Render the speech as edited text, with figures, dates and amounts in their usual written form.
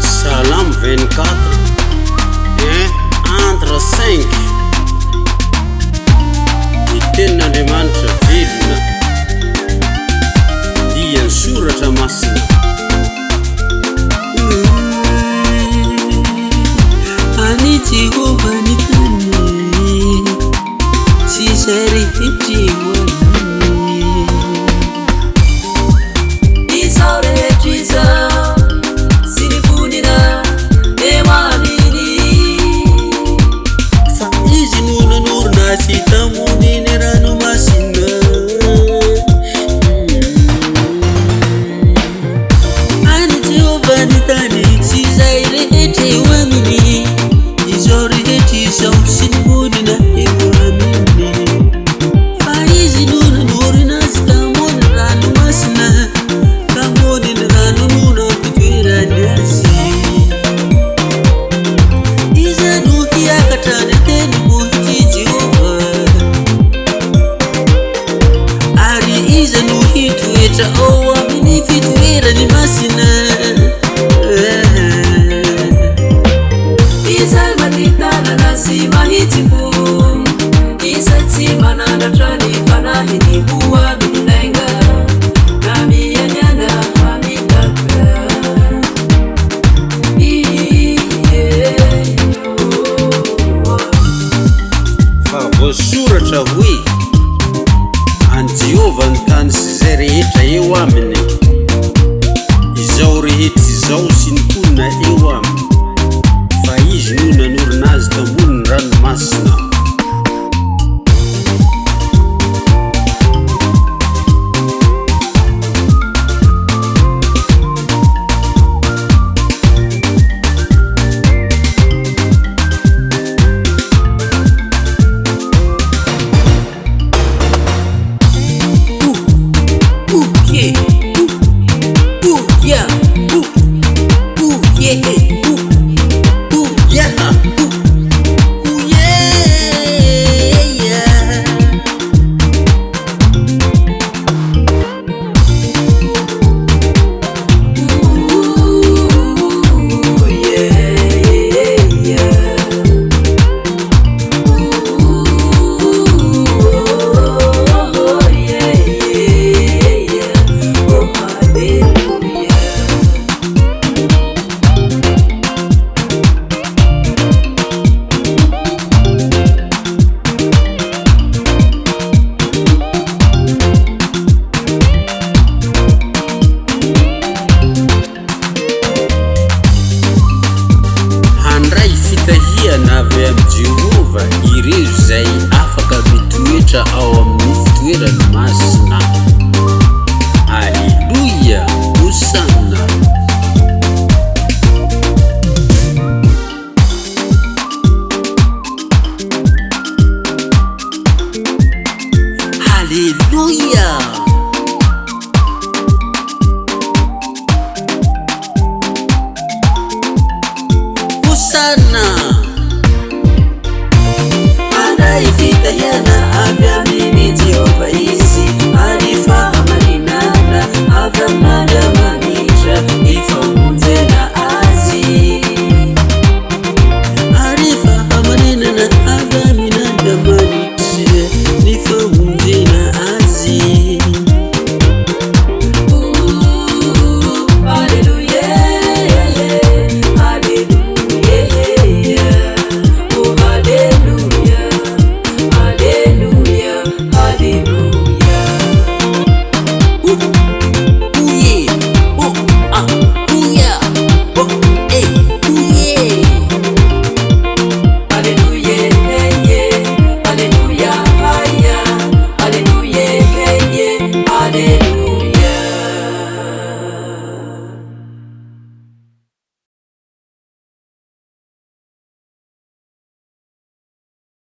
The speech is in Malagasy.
Salam 24 entre 5 itenin'Andriamanitra velona diany soratra masina ani Jehova ny tany tsy izay rehetra izao rehetra izao sy ny vonina emaniny fa izy no nanorona sy tamoniny ranomasina ani Jehova ny tany tsy izay rehetra eo aminy izao rehetra izao sy ny vonina eo aminy fa izy no nanorina sy tamoniny ranomasina tamoniny rano no nampitoerany azy iza no hiakatra ny tendrombohitry Jehova ary iza no hitoetra ao amin'ny fitoerany masina izay manitanana sy mahitsy fo izay tsy manandratra ny fanahiny ho amin'ny aigna na mianiana hamitaka fa voasoratra hoe any Jehova ny tany sy izay rehetra eo aminy izao rehetra izao sy ny ponina eo aminy fa izy no nanorina azy tamboniny ranomasina avy amin'ny Jehova ireo izay afaka mitoetra ao amin'ny fitoerany masina. Alleluia, hosanna. Alleluia. Hosanna. Ifitayana avya mimi Jehova isi arifa amarinana avya